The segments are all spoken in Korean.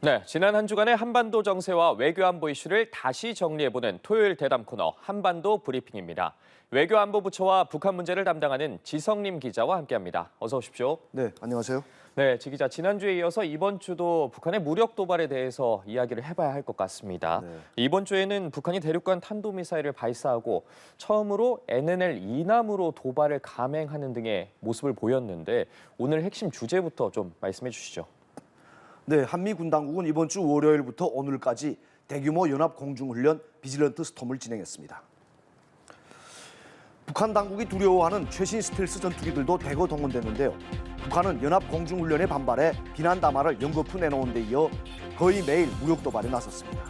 네, 지난 한 주간의 한반도 정세와 외교안보 이슈를 다시 정리해보는 토요일 대담 코너 한반도 브리핑입니다. 외교안보부처와 북한 문제를 담당하는 지성림 기자와 함께합니다. 어서 오십시오. 네, 안녕하세요. 네, 지 기자, 지난주에 이어서 이번 주도 북한의 무력 도발에 대해서 이야기를 해봐야 할 것 같습니다. 네. 이번 주에는 북한이 대륙간 탄도미사일을 발사하고 처음으로 NNL 이남으로 도발을 감행하는 등의 모습을 보였는데 오늘 핵심 주제부터 좀 말씀해 주시죠. 네, 한미 군 당국은 이번 주 월요일부터 오늘까지 대규모 연합 공중훈련 비질런트 스톰을 진행했습니다. 북한 당국이 두려워하는 최신 스텔스 전투기들도 대거 동원됐는데요. 북한은 연합 공중훈련에 반발해 비난 담화를 연거푸 내놓은 데 이어 거의 매일 무력 도발에 나섰습니다.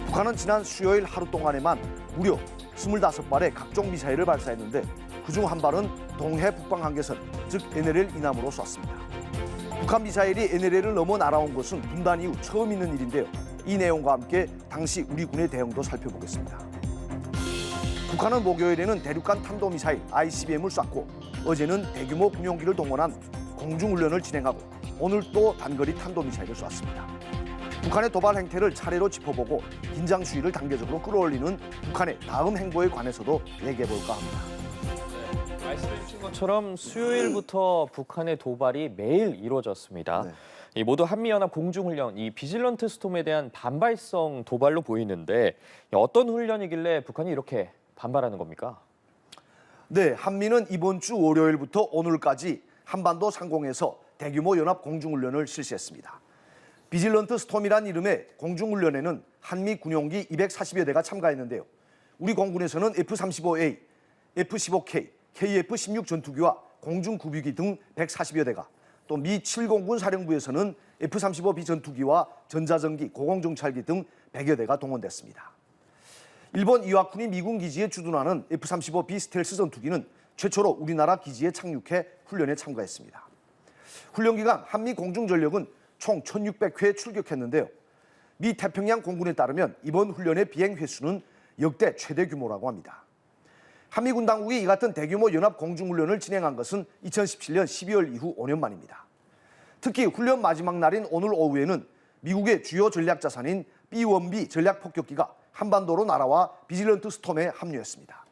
북한은 지난 수요일 하루 동안에만 무려 25발의 각종 미사일을 발사했는데 그중 한 발은 동해 북방 한계선, 즉 NLL 이남으로 쐈습니다. 북한 미사일이 NLL을 넘어 날아온 것은 분단 이후 처음 있는 일인데요. 이 내용과 함께 당시 우리 군의 대응도 살펴보겠습니다. 북한은 목요일에는 대륙간 탄도미사일 ICBM을 쐈고 어제는 대규모 군용기를 동원한 공중훈련을 진행하고 오늘 또 단거리 탄도미사일을 쐈습니다. 북한의 도발 행태를 차례로 짚어보고 긴장 수위를 단계적으로 끌어올리는 북한의 다음 행보에 관해서도 얘기해볼까 합니다. 말씀해 주신 것처럼 수요일부터 북한의 도발이 매일 이루어졌습니다. 네. 이 모두 한미연합 공중훈련, 이 비질런트 스톰에 대한 반발성 도발로 보이는데 어떤 훈련이길래 북한이 이렇게 반발하는 겁니까? 네, 한미는 이번 주 월요일부터 오늘까지 한반도 상공에서 대규모 연합 공중훈련을 실시했습니다. 비질런트 스톰이란 이름의 공중훈련에는 한미 군용기 240여 대가 참가했는데요. 우리 공군에서는 F-35A, F-15K, KF-16 전투기와 공중구비기 등 140여 대가, 또 미 7공군 사령부에서는 F-35B 전투기와 전자전기, 고공정찰기 등 100여 대가 동원됐습니다. 일본 이와쿠니 미군 기지에 주둔하는 F-35B 스텔스 전투기는 최초로 우리나라 기지에 착륙해 훈련에 참가했습니다. 훈련 기간 한미 공중전력은 총 1,600회 출격했는데요. 미 태평양 공군에 따르면 이번 훈련의 비행 횟수는 역대 최대 규모라고 합니다. 한미군 당국이 이 같은 대규모 연합 공중훈련을 진행한 것은 2017년 12월 이후 5년 만입니다. 특히 훈련 마지막 날인 오늘 오후에는 미국의 주요 전략자산인 B-1B 전략폭격기가 한반도로 날아와 비질런트 스톰에 합류했습니다.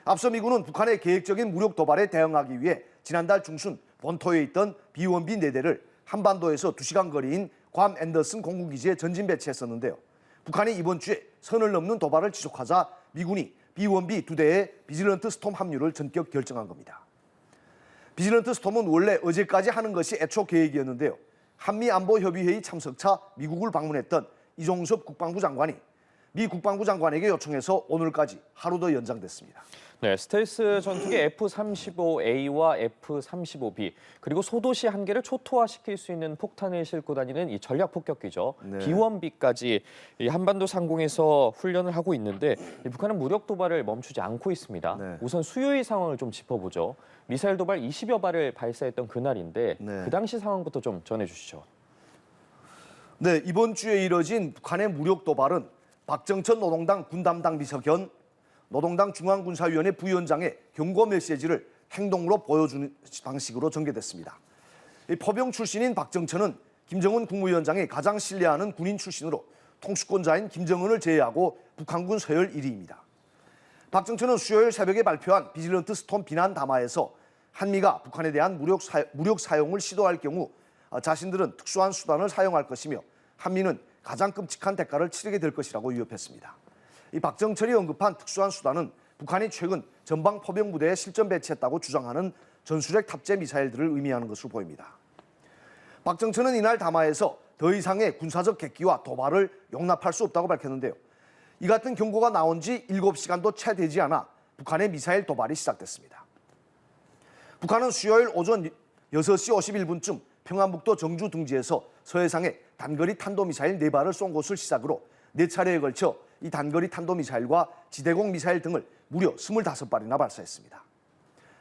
앞서 미군은 북한의 계획적인 무력 도발에 대응하기 위해 지난달 중순 본토에 있던 B-1B 4대를 한반도에서 2시간 거리인 괌 앤더슨 공군기지에 전진 배치했었는데요. 북한이 이번 주에 선을 넘는 도발을 지속하자 미군이 B-1B 2대의 비질런트 스톰 합류를 전격 결정한 겁니다. 비질런트 스톰은 원래 어제까지 하는 것이 애초 계획이었는데요. 한미안보협의회의 참석차 미국을 방문했던 이종섭 국방부 장관이 미 국방부 장관에게 요청해서 오늘까지 하루 더 연장됐습니다. 네, 스텔스 전투기 F-35A와 F-35B 그리고 소도시 한 개를 초토화시킬 수 있는 폭탄을 싣고 다니는 이 전략 폭격기죠. 네. B-1B까지 이 한반도 상공에서 훈련을 하고 있는데 이 북한은 무력 도발을 멈추지 않고 있습니다. 네. 우선 수요일 상황을 좀 짚어보죠. 미사일 도발 20여 발을 발사했던 그날인데 네. 그 당시 상황부터 좀 전해주시죠. 네, 이번 주에 이뤄진 북한의 무력 도발은 박정천 노동당 군담당 비서견 노동당 중앙군사위원회 부위원장의 경고 메시지를 행동으로 보여주는 방식으로 전개됐습니다. 포병 출신인 박정천은 김정은 국무위원장이 가장 신뢰하는 군인 출신으로 통수권자인 김정은을 제외하고 북한군 서열 1위입니다. 박정천은 수요일 새벽에 발표한 비질런트 스톰 비난 담화에서 한미가 북한에 대한 무력 사용을 시도할 경우 자신들은 특수한 수단을 사용할 것이며 한미는 가장 끔찍한 대가를 치르게 될 것이라고 위협했습니다. 이 박정철이 언급한 특수한 수단은 북한이 최근 전방 포병 부대에 실전 배치했다고 주장하는 전술핵 탑재 미사일들을 의미하는 것으로 보입니다. 박정철은 이날 담화에서 더 이상의 군사적 객기와 도발을 용납할 수 없다고 밝혔는데요. 이 같은 경고가 나온 지 7시간도 채 되지 않아 북한의 미사일 도발이 시작됐습니다. 북한은 수요일 오전 6시 51분쯤 평안북도 정주 둥지에서 서해상에 단거리 탄도미사일 4발을 쏜 것을 시작으로 4차례에 걸쳐 이 단거리 탄도미사일과 지대공 미사일 등을 무려 25발이나 발사했습니다.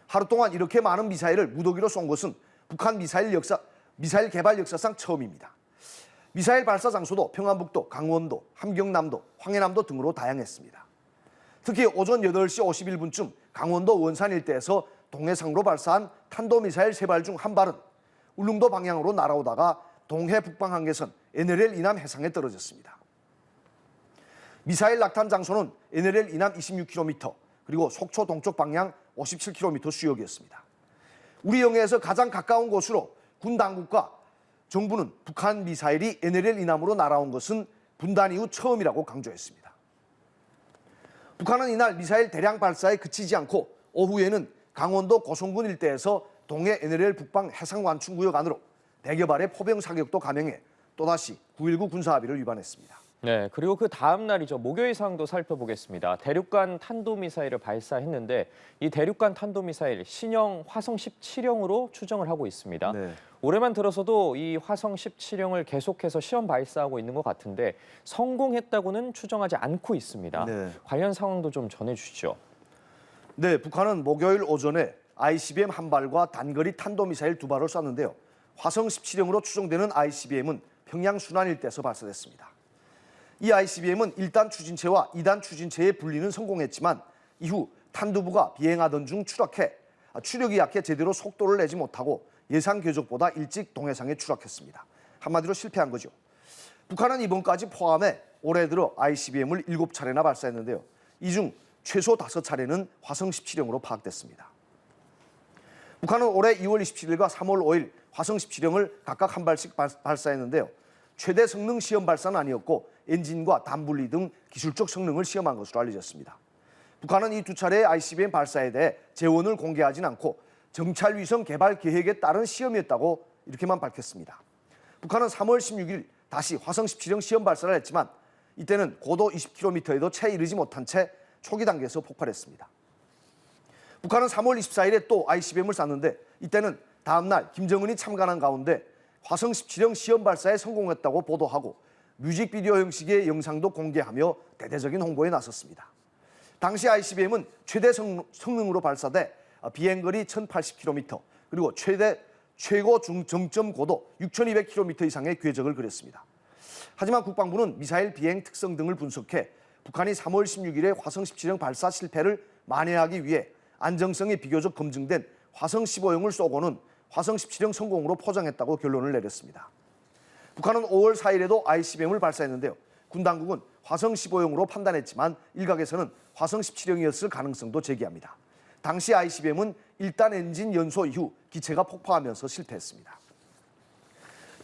하루 동안 이렇게 많은 미사일을 무더기로 쏜 것은 북한 미사일 개발 역사상 처음입니다. 미사일 발사 장소도 평안북도, 강원도, 함경남도, 황해남도 등으로 다양했습니다. 특히 오전 8시 51분쯤 강원도 원산 일대에서 동해상으로 발사한 탄도미사일 3발 중 한 발은 울릉도 방향으로 날아오다가 동해 북방 한계선 NLL 이남 해상에 떨어졌습니다. 미사일 낙탄 장소는 NLL 이남 26km, 그리고 속초 동쪽 방향 57km 수역이었습니다. 우리 영해에서 가장 가까운 곳으로 군 당국과 정부는 북한 미사일이 NLL 이남으로 날아온 것은 분단 이후 처음이라고 강조했습니다. 북한은 이날 미사일 대량 발사에 그치지 않고 오후에는 강원도 고성군 일대에서 동해 NLL 북방 해상 완충구역 안으로 100여 발의 포병 사격도 감행해 또다시 9.19 군사합의를 위반했습니다. 네, 그리고 그 다음 날이죠. 목요일 상황도 살펴보겠습니다. 대륙간 탄도미사일을 발사했는데 이 대륙간 탄도미사일 신형 화성 17형으로 추정을 하고 있습니다. 네. 올해만 들어서도 이 화성 17형을 계속해서 시험 발사하고 있는 것 같은데 성공했다고는 추정하지 않고 있습니다. 네. 관련 상황도 좀 전해주시죠. 네, 북한은 목요일 오전에 ICBM 한 발과 단거리 탄도미사일 2발을 쐈는데요. 화성 17형으로 추정되는 ICBM은 평양 순안 일대에서 발사됐습니다. 이 ICBM은 1단 추진체와 2단 추진체의 분리는 성공했지만 이후 탄두부가 비행하던 중 추락해 추력이 약해 제대로 속도를 내지 못하고 예상 궤적보다 일찍 동해상에 추락했습니다. 한마디로 실패한 거죠. 북한은 이번까지 포함해 올해 들어 ICBM을 7차례나 발사했는데요. 이 중 최소 5차례는 화성 17형으로 파악됐습니다. 북한은 올해 2월 27일과 3월 5일 화성 17형을 각각 한 발씩 발사했는데요. 최대 성능 시험 발사는 아니었고 엔진과 단분리 등 기술적 성능을 시험한 것으로 알려졌습니다. 북한은 이 두 차례의 ICBM 발사에 대해 재원을 공개하진 않고 정찰 위성 개발 계획에 따른 시험이었다고 이렇게만 밝혔습니다. 북한은 3월 16일 다시 화성 17형 시험 발사를 했지만 이때는 고도 20km에도 채 이르지 못한 채 초기 단계에서 폭발했습니다. 북한은 3월 24일에 또 ICBM을 쐈는데 이때는 다음 날 김정은이 참관한 가운데 화성 17형 시험 발사에 성공했다고 보도하고 뮤직비디오 형식의 영상도 공개하며 대대적인 홍보에 나섰습니다. 당시 ICBM은 최대 성능으로 발사돼 비행거리 1080km 그리고 최고 정점 고도 6200km 이상의 궤적을 그렸습니다. 하지만 국방부는 미사일 비행 특성 등을 분석해 북한이 3월 16일에 화성 17형 발사 실패를 만회하기 위해 안정성이 비교적 검증된 화성 15형을 쏘고는 화성 17형 성공으로 포장했다고 결론을 내렸습니다. 북한은 5월 4일에도 ICBM을 발사했는데요. 군 당국은 화성 15형으로 판단했지만 일각에서는 화성 17형이었을 가능성도 제기합니다. 당시 ICBM은 1단 엔진 연소 이후 기체가 폭파하면서 실패했습니다.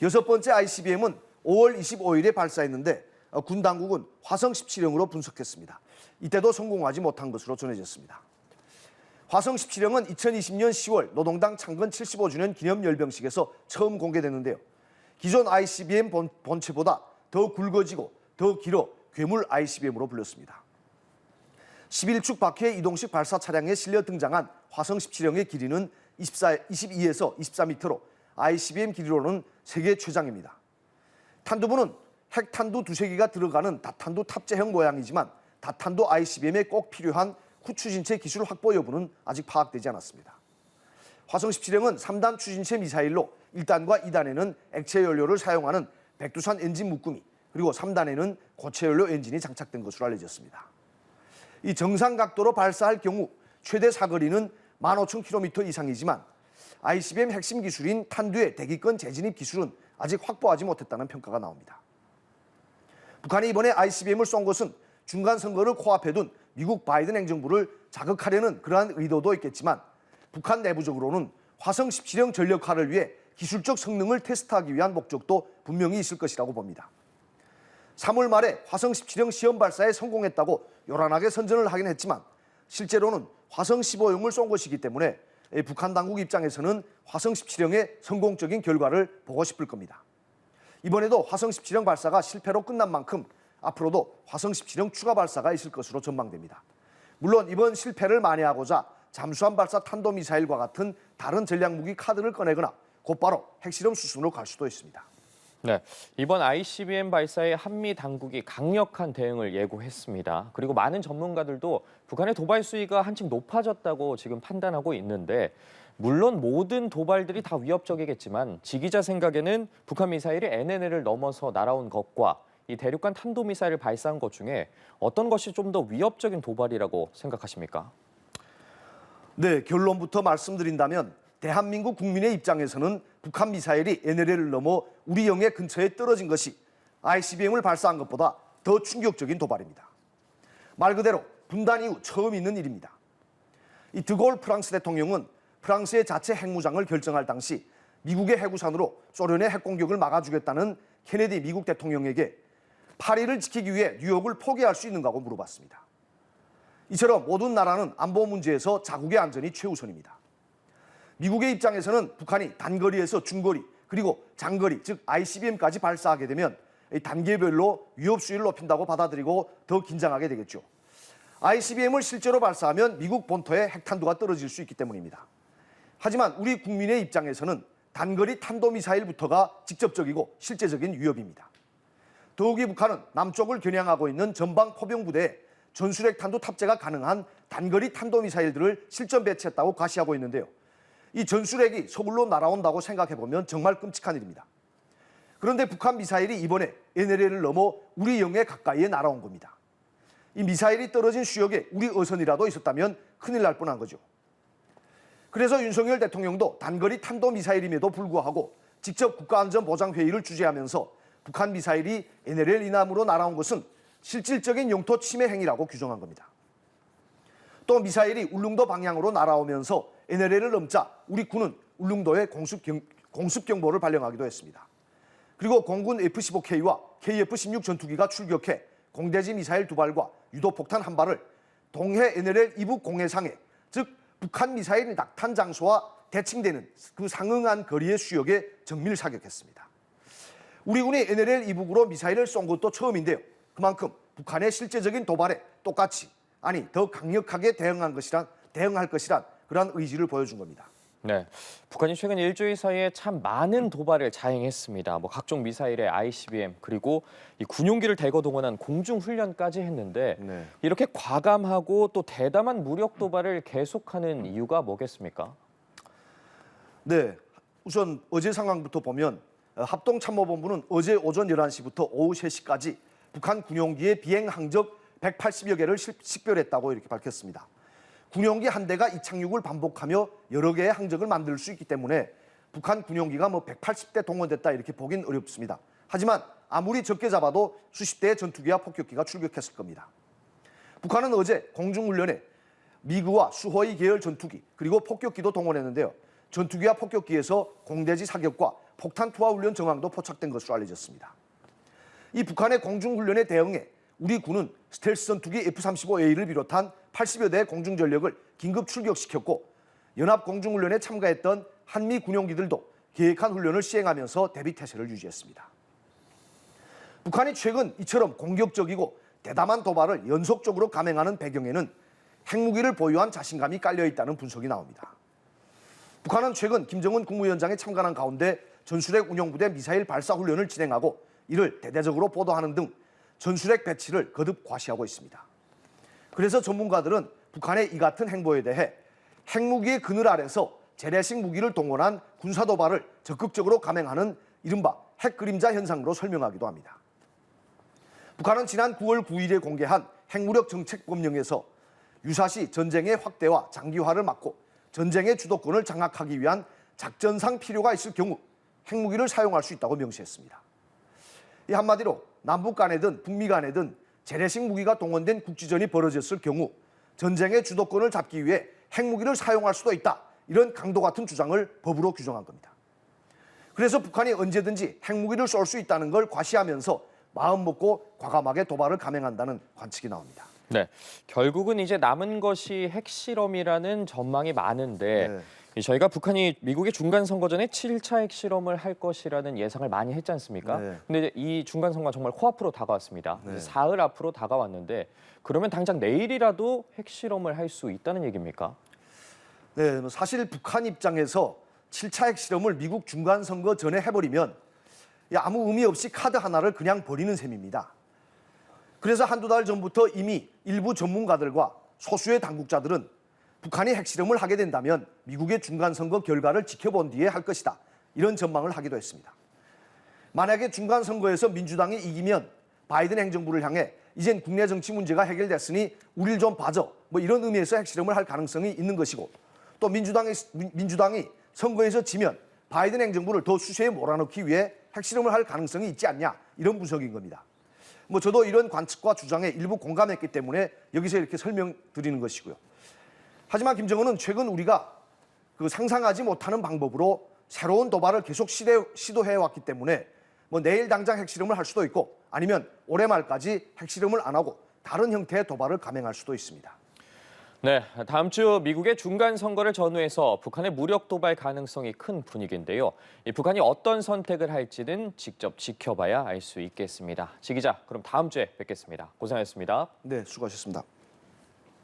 여섯 번째 ICBM은 5월 25일에 발사했는데 군 당국은 화성 17형으로 분석했습니다. 이때도 성공하지 못한 것으로 전해졌습니다. 화성 17형은 2020년 10월 노동당 창건 75주년 기념 열병식에서 처음 공개됐는데요. 기존 ICBM 본체보다 더 굵어지고 더 길어 괴물 ICBM으로 불렸습니다. 11축 바퀴의 이동식 발사 차량에 실려 등장한 화성 17형의 길이는 22에서 24m로 ICBM 길이로는 세계 최장입니다. 탄두부는 핵탄두 두세 개가 들어가는 다탄두 탑재형 모양이지만 다탄두 ICBM에 꼭 필요한 후추진체 기술 확보 여부는 아직 파악되지 않았습니다. 화성 17형은 3단 추진체 미사일로 1단과 2단에는 액체 연료를 사용하는 백두산 엔진 묶음이 그리고 3단에는 고체 연료 엔진이 장착된 것으로 알려졌습니다. 이 정상 각도로 발사할 경우 최대 사거리는 15,000km 이상이지만 ICBM 핵심 기술인 탄두의 대기권 재진입 기술은 아직 확보하지 못했다는 평가가 나옵니다. 북한이 이번에 ICBM을 쏜 것은 중간 선거를 코앞에 둔 미국 바이든 행정부를 자극하려는 그러한 의도도 있겠지만 북한 내부적으로는 화성 17형 전력화를 위해 기술적 성능을 테스트하기 위한 목적도 분명히 있을 것이라고 봅니다. 3월 말에 화성 17형 시험 발사에 성공했다고 요란하게 선전을 하긴 했지만 실제로는 화성 15형을 쏜 것이기 때문에 북한 당국 입장에서는 화성 17형의 성공적인 결과를 보고 싶을 겁니다. 이번에도 화성 17형 발사가 실패로 끝난 만큼 앞으로도 화성 17형 추가 발사가 있을 것으로 전망됩니다. 물론 이번 실패를 만회하고자 잠수함 발사 탄도미사일과 같은 다른 전략무기 카드를 꺼내거나 곧바로 핵실험 수순으로 갈 수도 있습니다. 네, 이번 ICBM 발사에 한미 당국이 강력한 대응을 예고했습니다. 그리고 많은 전문가들도 북한의 도발 수위가 한층 높아졌다고 지금 판단하고 있는데 물론 모든 도발들이 다 위협적이겠지만 지 기자 생각에는 북한 미사일이 NNL을 넘어서 날아온 것과 이 대륙간 탄도미사일을 발사한 것 중에 어떤 것이 좀 더 위협적인 도발이라고 생각하십니까? 네, 결론부터 말씀드린다면 대한민국 국민의 입장에서는 북한 미사일이 NLL을 넘어 우리 영해 근처에 떨어진 것이 ICBM을 발사한 것보다 더 충격적인 도발입니다. 말 그대로 분단 이후 처음 있는 일입니다. 이 드골 프랑스 대통령은 프랑스의 자체 핵무장을 결정할 당시 미국의 해구산으로 소련의 핵공격을 막아주겠다는 케네디 미국 대통령에게 파리를 지키기 위해 뉴욕을 포기할 수 있는가고 물어봤습니다. 이처럼 모든 나라는 안보 문제에서 자국의 안전이 최우선입니다. 미국의 입장에서는 북한이 단거리에서 중거리 그리고 장거리 즉 ICBM까지 발사하게 되면 단계별로 위협 수위를 높인다고 받아들이고 더 긴장하게 되겠죠. ICBM을 실제로 발사하면 미국 본토에 핵탄두가 떨어질 수 있기 때문입니다. 하지만 우리 국민의 입장에서는 단거리 탄도미사일부터가 직접적이고 실제적인 위협입니다. 더욱이 북한은 남쪽을 겨냥하고 있는 전방 포병부대에 전술핵 탄두 탑재가 가능한 단거리 탄도미사일들을 실전 배치했다고 과시하고 있는데요. 이 전술핵이 서울로 날아온다고 생각해보면 정말 끔찍한 일입니다. 그런데 북한 미사일이 이번에 NLL을 넘어 우리 영해 가까이에 날아온 겁니다. 이 미사일이 떨어진 수역에 우리 어선이라도 있었다면 큰일 날 뻔한 거죠. 그래서 윤석열 대통령도 단거리 탄도미사일임에도 불구하고 직접 국가안전보장회의를 주재하면서 북한 미사일이 NLL 이남으로 날아온 것은 실질적인 영토 침해 행위라고 규정한 겁니다. 또 미사일이 울릉도 방향으로 날아오면서 NLL을 넘자 우리 군은 울릉도에 공습경보를 발령하기도 했습니다. 그리고 공군 F-15K와 KF-16 전투기가 출격해 공대지 미사일 2발과 유도폭탄 1발을 동해 NLL 이북 공해상에 즉 북한 미사일 낙탄 장소와 대칭되는 그 상응한 거리의 수역에 정밀 사격했습니다. 우리 군이 NLL 이북으로 미사일을 쏜 것도 처음인데요. 그만큼 북한의 실제적인 도발에 똑같이 아니 더 강력하게 대응할 것이란 그러한 의지를 보여준 겁니다. 네, 북한이 최근 일주일 사이에 참 많은 도발을 자행했습니다. 각종 미사일의 ICBM 그리고 이 군용기를 대거 동원한 공중 훈련까지 했는데 이렇게 과감하고 또 대담한 무력 도발을 계속하는 이유가 뭐겠습니까? 네, 우선 어제 상황부터 보면 합동참모본부는 어제 오전 11시부터 오후 3시까지 북한 군용기의 비행 항적 180여 개를 식별했다고 이렇게 밝혔습니다. 군용기 한 대가 이착륙을 반복하며 여러 개의 항적을 만들 수 있기 때문에 북한 군용기가 180대 동원됐다 이렇게 보긴 어렵습니다. 하지만 아무리 적게 잡아도 수십 대의 전투기와 폭격기가 출격했을 겁니다. 북한은 어제 공중훈련에 미그와 수호이 계열 전투기 그리고 폭격기도 동원했는데요. 전투기와 폭격기에서 공대지 사격과 폭탄 투하 훈련 정황도 포착된 것으로 알려졌습니다. 이 북한의 공중훈련에 대응해 우리 군은 스텔스 전투기 F-35A를 비롯한 80여 대의 공중전력을 긴급 출격시켰고 연합공중훈련에 참가했던 한미 군용기들도 계획한 훈련을 시행하면서 대비태세를 유지했습니다. 북한이 최근 이처럼 공격적이고 대담한 도발을 연속적으로 감행하는 배경에는 핵무기를 보유한 자신감이 깔려있다는 분석이 나옵니다. 북한은 최근 김정은 국무위원장이 참관한 가운데 전술핵 운용부대 미사일 발사 훈련을 진행하고 이를 대대적으로 보도하는 등 전술핵 배치를 거듭 과시하고 있습니다. 그래서 전문가들은 북한의 이 같은 행보에 대해 핵무기의 그늘 아래서 재래식 무기를 동원한 군사도발을 적극적으로 감행하는 이른바 핵그림자 현상으로 설명하기도 합니다. 북한은 지난 9월 9일에 공개한 핵무력 정책법령에서 유사시 전쟁의 확대와 장기화를 막고 전쟁의 주도권을 장악하기 위한 작전상 필요가 있을 경우 핵무기를 사용할 수 있다고 명시했습니다. 이 한마디로 남북 간에든 북미 간에든 재래식 무기가 동원된 국지전이 벌어졌을 경우 전쟁의 주도권을 잡기 위해 핵무기를 사용할 수도 있다. 이런 강도 같은 주장을 법으로 규정한 겁니다. 그래서 북한이 언제든지 핵무기를 쏠 수 있다는 걸 과시하면서 마음 먹고 과감하게 도발을 감행한다는 관측이 나옵니다. 네, 결국은 이제 남은 것이 핵실험이라는 전망이 많은데 저희가 북한이 미국의 중간선거 전에 7차 핵실험을 할 것이라는 예상을 많이 했지 않습니까? 근데 이 중간선거가 정말 코앞으로 다가왔습니다. 사흘 앞으로 다가왔는데 그러면 당장 내일이라도 핵실험을 할 수 있다는 얘기입니까? 네, 사실 북한 입장에서 7차 핵실험을 미국 중간선거 전에 해버리면 아무 의미 없이 카드 하나를 그냥 버리는 셈입니다. 그래서 한두 달 전부터 이미 일부 전문가들과 소수의 당국자들은 북한이 핵실험을 하게 된다면 미국의 중간선거 결과를 지켜본 뒤에 할 것이다. 이런 전망을 하기도 했습니다. 만약에 중간선거에서 민주당이 이기면 바이든 행정부를 향해 이젠 국내 정치 문제가 해결됐으니 우릴 좀 봐줘. 이런 의미에서 핵실험을 할 가능성이 있는 것이고 또 민주당이 선거에서 지면 바이든 행정부를 더 수세에 몰아넣기 위해 핵실험을 할 가능성이 있지 않냐, 이런 분석인 겁니다. 저도 이런 관측과 주장에 일부 공감했기 때문에 여기서 이렇게 설명드리는 것이고요. 하지만 김정은은 최근 우리가 상상하지 못하는 방법으로 새로운 도발을 계속 시도해왔기 때문에 내일 당장 핵실험을 할 수도 있고, 아니면 올해 말까지 핵실험을 안 하고 다른 형태의 도발을 감행할 수도 있습니다. 네, 다음 주 미국의 중간 선거를 전후해서 북한의 무력 도발 가능성이 큰 분위기인데요. 이 북한이 어떤 선택을 할지는 직접 지켜봐야 알 수 있겠습니다. 지 기자, 그럼 다음 주에 뵙겠습니다. 고생하셨습니다. 네, 수고하셨습니다.